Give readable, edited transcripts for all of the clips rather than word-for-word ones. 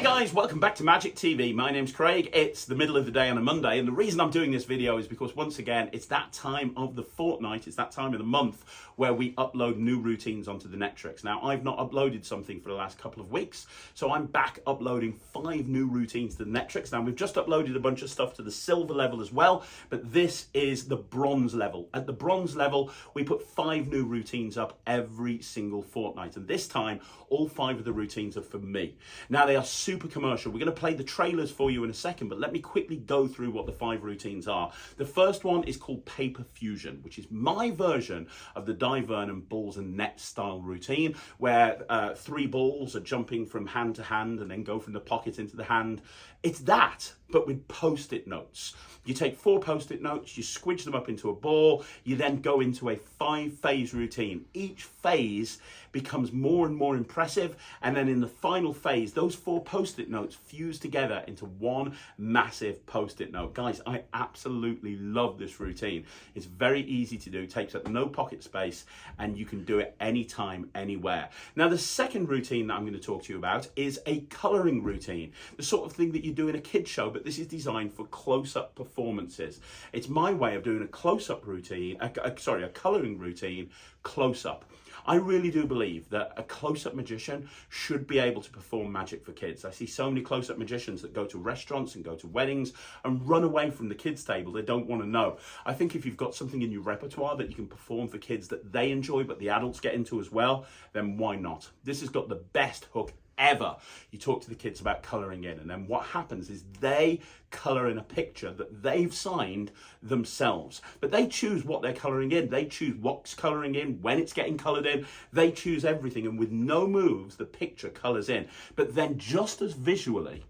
Hey guys, welcome back to Magic TV. My name's Craig. It's the middle of the day on a Monday, and the reason I'm doing this video is because once again, it's that time of the fortnight, it's that time of the month where we upload new routines onto the Netrix. Now, I've not uploaded something for the last couple of weeks, so I'm back uploading 5 new routines to the Netrix. Now, we've just uploaded a bunch of stuff to the silver level as well, but this is the bronze level. At the bronze level, we put 5 new routines up every single fortnight, and this time, all 5 of the routines are for me. Now, they are super commercial. We're going to play the trailers for you in a second, but let me quickly go through what the 5 routines are. The first one is called Paper Fusion, which is my version of the Di Vernon balls and net style routine, where 3 balls are jumping from hand to hand and then go from the pocket into the hand. It's that, but with post-it notes. You take 4 post-it notes, you squidge them up into a ball, you then go into a 5-phase routine. Each phase becomes more and more impressive, and then in the final phase, those 4 post-it notes fuse together into one massive post-it note. Guys, I absolutely love this routine. It's very easy to do, takes up no pocket space, and you can do it anytime, anywhere. Now, the second routine that I'm going to talk to you about is a colouring routine, the sort of thing that you do in a kid's show, but this is designed for close-up performances. It's my way of doing a close-up routine, a colouring routine close-up. I really do believe that a close-up magician should be able to perform magic for kids. I see so many close-up magicians that go to restaurants and go to weddings and run away from the kids' table. They don't want to know. I think if you've got something in your repertoire that you can perform for kids that they enjoy but the adults get into as well, then why not? This has got the best hook ever. You talk to the kids about colouring in, and then what happens is they colour in a picture that they've signed themselves. But they choose what they're colouring in. They choose what's colouring in, when it's getting coloured in. They choose everything, and with no moves, the picture colours in. But then just as visually,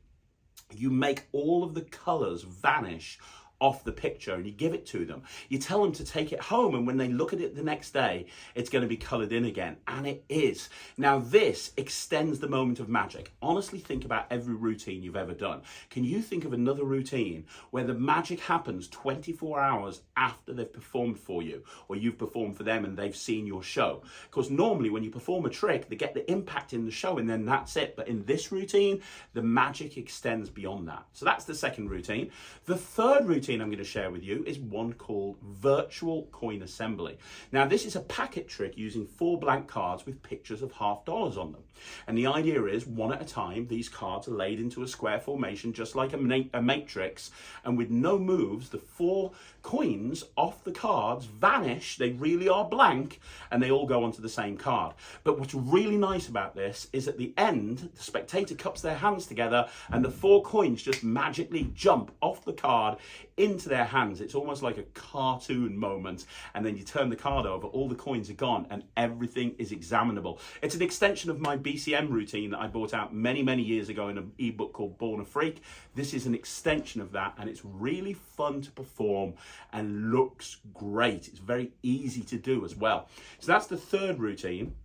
you make all of the colours vanish off the picture and you give it to them. You tell them to take it home, and when they look at it the next day, it's going to be coloured in again, and it is. Now, this extends the moment of magic. Honestly, think about every routine you've ever done. Can you think of another routine where the magic happens 24 hours after they've performed for you, or you've performed for them and they've seen your show? Because normally when you perform a trick, they get the impact in the show and then that's it. But in this routine, the magic extends beyond that. So that's the second routine. The third routine I'm going to share with you is one called Virtual Coin Assembly. Now, this is a packet trick using 4 blank cards with pictures of $50 on them. And the idea is, one at a time, these cards are laid into a square formation, just like a matrix, and with no moves, the 4 coins off the cards vanish. They really are blank, and they all go onto the same card. But what's really nice about this is at the end, the spectator cups their hands together, and the 4 coins just magically jump off the card into their hands. It's almost like a cartoon moment, and then you turn the card over, all the coins are gone, and everything is examinable. It's an extension of my BCM routine that I bought out many, many years ago in an ebook called Born a Freak. This is an extension of that, and it's really fun to perform and looks great. It's very easy to do as well. So that's the third routine.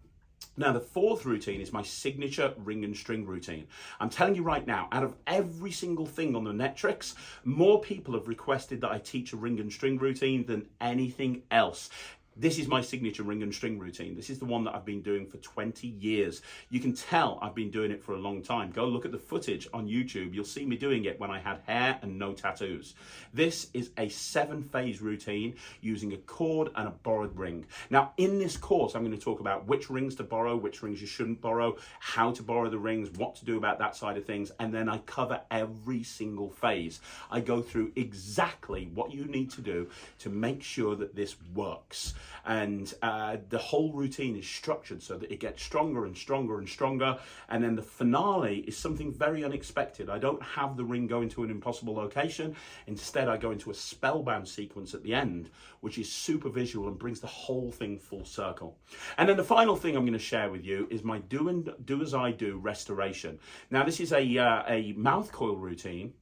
Now, the fourth routine is my signature ring and string routine. I'm telling you right now, out of every single thing on the Netrix, more people have requested that I teach a ring and string routine than anything else. This is my signature ring and string routine. This is the one that I've been doing for 20 years. You can tell I've been doing it for a long time. Go look at the footage on YouTube. You'll see me doing it when I had hair and no tattoos. This is a 7-phase routine using a cord and a borrowed ring. Now, in this course, I'm going to talk about which rings to borrow, which rings you shouldn't borrow, how to borrow the rings, what to do about that side of things, and then I cover every single phase. I go through exactly what you need to do to make sure that this works. And the whole routine is structured so that it gets stronger and stronger and stronger, and then the finale is something very unexpected. I don't have the ring go into an impossible location. Instead, I go into a spellbound sequence at the end, which is super visual and brings the whole thing full circle. And then the final thing I'm going to share with you is my do as I do restoration. Now, this is a mouth coil routine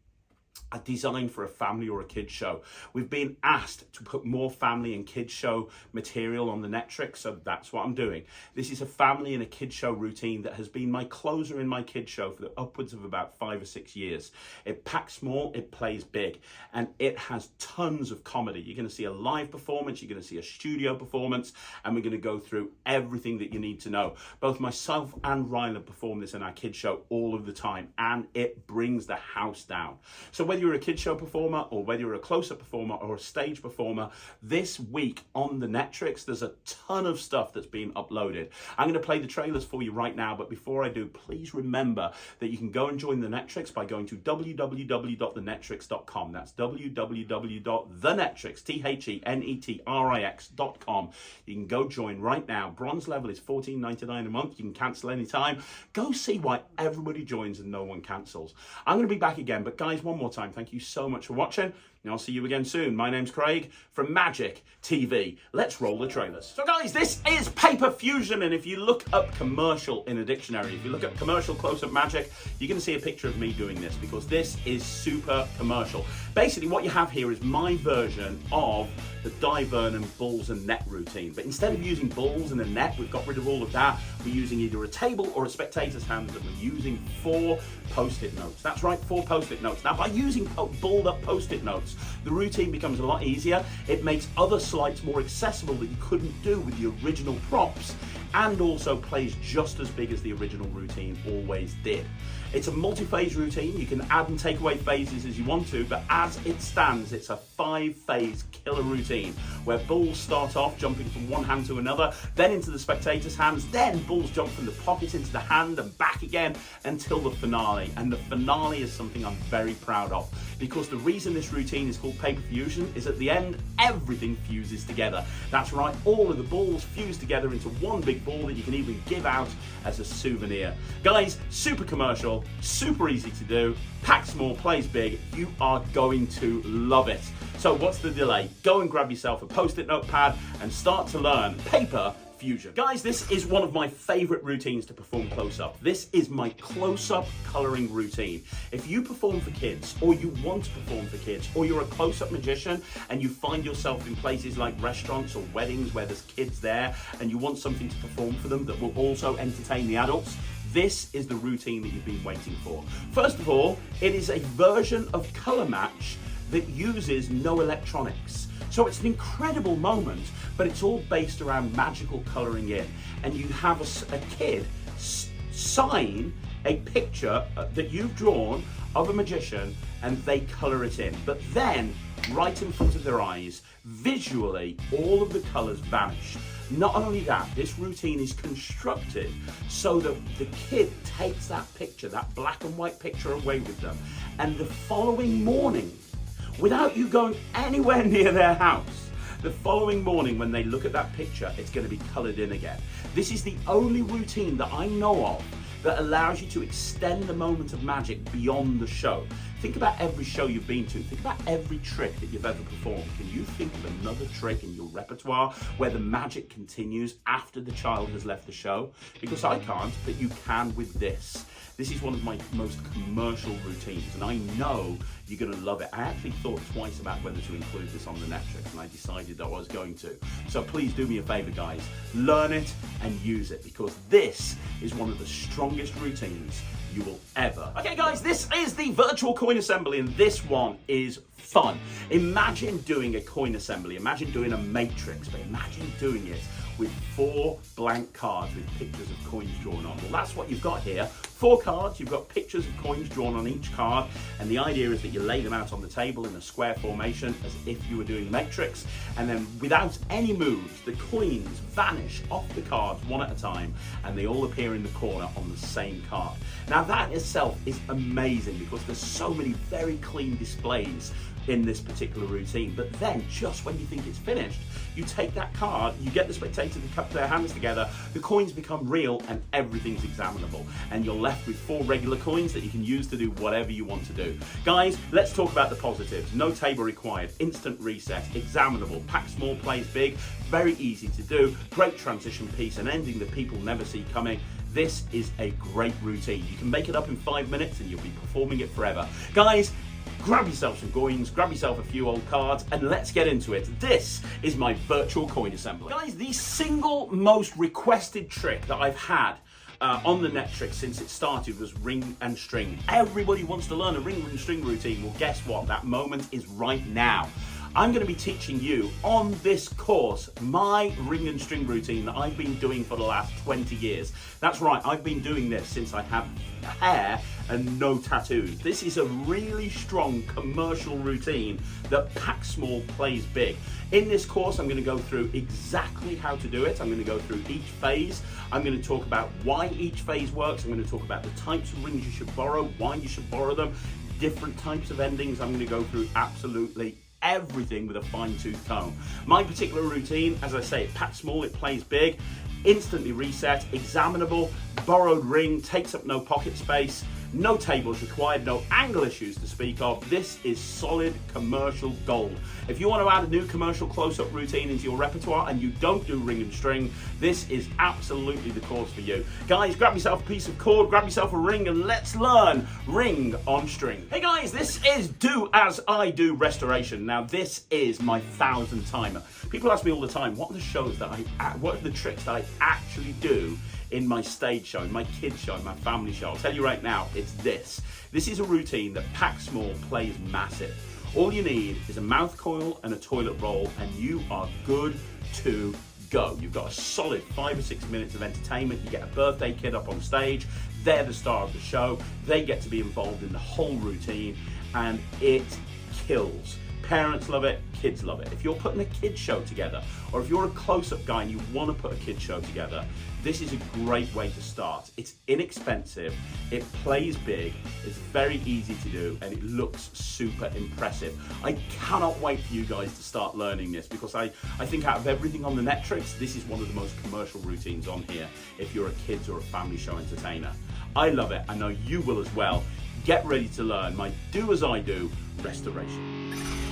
are designed for a family or a kids show. We've been asked to put more family and kids show material on the Netrix, so that's what I'm doing. This is a family and a kids show routine that has been my closer in my kids show for upwards of about 5 or 6 years. It packs small, it plays big, and it has tons of comedy. You're going to see a live performance, you're going to see a studio performance, and we're going to go through everything that you need to know. Both myself and Rylan perform this in our kids show all of the time, and it brings the house down. So whether you're a kids show performer or whether you're a close-up performer or a stage performer, this week on the Netrix, there's a ton of stuff that's been uploaded. I'm going to play the trailers for you right now, but before I do, please remember that you can go and join the Netrix by going to www.thenetrix.com. That's www.thenetrix.com. You can go join right now. Bronze level is $14.99 a month. You can cancel anytime. Go see why everybody joins and no one cancels. I'm going to be back again, but guys, one more time, thank you so much for watching, and I'll see you again soon. My name's Craig from Magic TV. Let's roll the trailers. So guys, this is Paper Fusion, and if you look up commercial in a dictionary, if you look up commercial close-up magic, you're going to see a picture of me doing this, because this is super commercial. Basically, what you have here is my version of the Di Vernon bulls and net routine, but instead of using bulls and a net, we've got rid of all of that. We're using either a table or a spectator's hand, and we're using 4 post-it notes. That's right, 4 post-it notes. Now, by using bulled up post-it notes, the routine becomes a lot easier. It makes other slides more accessible that you couldn't do with the original props, and also plays just as big as the original routine always did. It's a multi-phase routine. You can add and take away phases as you want to, but as it stands, it's a 5-phase killer routine where bulls start off jumping from one hand to another, then into the spectator's hands, then bulls jump from the pocket into the hand and back again until the finale. And the finale is something I'm very proud of, because the reason this routine is called Paper Fusion is at the end, everything fuses together. That's right, all of the balls fuse together into one big ball that you can even give out as a souvenir. Guys, super commercial, super easy to do, packs small, plays big. You are going to love it. So what's the delay? Go and grab yourself a post-it notepad and start to learn Paper Fusion. Guys, this is one of my favorite routines to perform close-up. This is my close-up coloring routine. If you perform for kids, or you want to perform for kids, or you're a close-up magician and you find yourself in places like restaurants or weddings where there's kids there and you want something to perform for them that will also entertain the adults, this is the routine that you've been waiting for. First of all, it is a version of Color Match that uses no electronics. So it's an incredible moment, but it's all based around magical colouring in. And you have a kid sign a picture that you've drawn of a magician, and they colour it in. But then, right in front of their eyes, visually, all of the colours vanish. Not only that, this routine is constructed so that the kid takes that picture, that black and white picture, away with them, and the following morning, without you going anywhere near their house, the following morning when they look at that picture, it's going to be coloured in again. This is the only routine that I know of that allows you to extend the moment of magic beyond the show. Think about every show you've been to. Think about every trick that you've ever performed. Can you think of another trick in your repertoire where the magic continues after the child has left the show? Because I can't, but you can with this. This is one of my most commercial routines, and I know you're going to love it. I actually thought twice about whether to include this on the Netrix, and I decided that I was going to. So please do me a favor, guys. Learn it and use it, because this is one of the strongest routines you will ever. Okay guys, this is the virtual coin assembly, and this one is fun. Imagine doing a coin assembly, imagine doing a matrix, but imagine doing it with 4 blank cards with pictures of coins drawn on. Well, that's what you've got here. 4 cards, you've got pictures of coins drawn on each card, and the idea is that you lay them out on the table in a square formation as if you were doing matrix, and then without any moves, the coins vanish off the cards one at a time, and they all appear in the corner on the same card. Now that itself is amazing, because there's so many very clean displays in this particular routine. But then, just when you think it's finished, you take that card, you get the spectator to cup their hands together, the coins become real, and everything's examinable. And you're left with 4 regular coins that you can use to do whatever you want to do. Guys, let's talk about the positives. No table required, instant reset, examinable, pack small, plays big, very easy to do, great transition piece, an ending that people never see coming. This is a great routine. You can make it up in 5 minutes and you'll be performing it forever. Guys, grab yourself some coins, grab yourself a few old cards, and let's get into it. This is my virtual coin assembly. Guys, the single most requested trick that I've had on the Netrix since it started was ring and string. Everybody wants to learn a ring and string routine. Well, guess what? That moment is right now. I'm going to be teaching you on this course my ring and string routine that I've been doing for the last 20 years. That's right, I've been doing this since I had hair and no tattoos. This is a really strong commercial routine that packs small, plays big. In this course, I'm going to go through exactly how to do it. I'm going to go through each phase. I'm going to talk about why each phase works. I'm going to talk about the types of rings you should borrow, why you should borrow them, different types of endings. I'm going to go through absolutely everything with a fine-tooth comb. My particular routine, as I say, it packs small, it plays big, instantly reset, examinable, borrowed ring, takes up no pocket space, no tables required, no angle issues to speak of. This is solid commercial gold. If you want to add a new commercial close-up routine into your repertoire and you don't do ring and string, this is absolutely the course for you. Guys, grab yourself a piece of cord, grab yourself a ring, and let's learn ring on string. Hey guys, this is Do As I Do Restoration. Now this is my 1,000 timer. People ask me all the time, what are the tricks that I actually do in my stage show, in my kids show, in my family show? I'll tell you right now, it's this. This is a routine that packs small, plays massive. All you need is a mouth coil and a toilet roll and you are good to go. You've got a solid 5 or 6 minutes of entertainment. You get a birthday kid up on stage. They're the star of the show. They get to be involved in the whole routine and it kills. Parents love it, kids love it. If you're putting a kids show together, or if you're a close-up guy and you want to put a kids show together, this is a great way to start. It's inexpensive, it plays big, it's very easy to do, and it looks super impressive. I cannot wait for you guys to start learning this because I think out of everything on the Netrix, this is one of the most commercial routines on here if you're a kids or a family show entertainer. I love it, I know you will as well. Get ready to learn my Do As I Do restoration.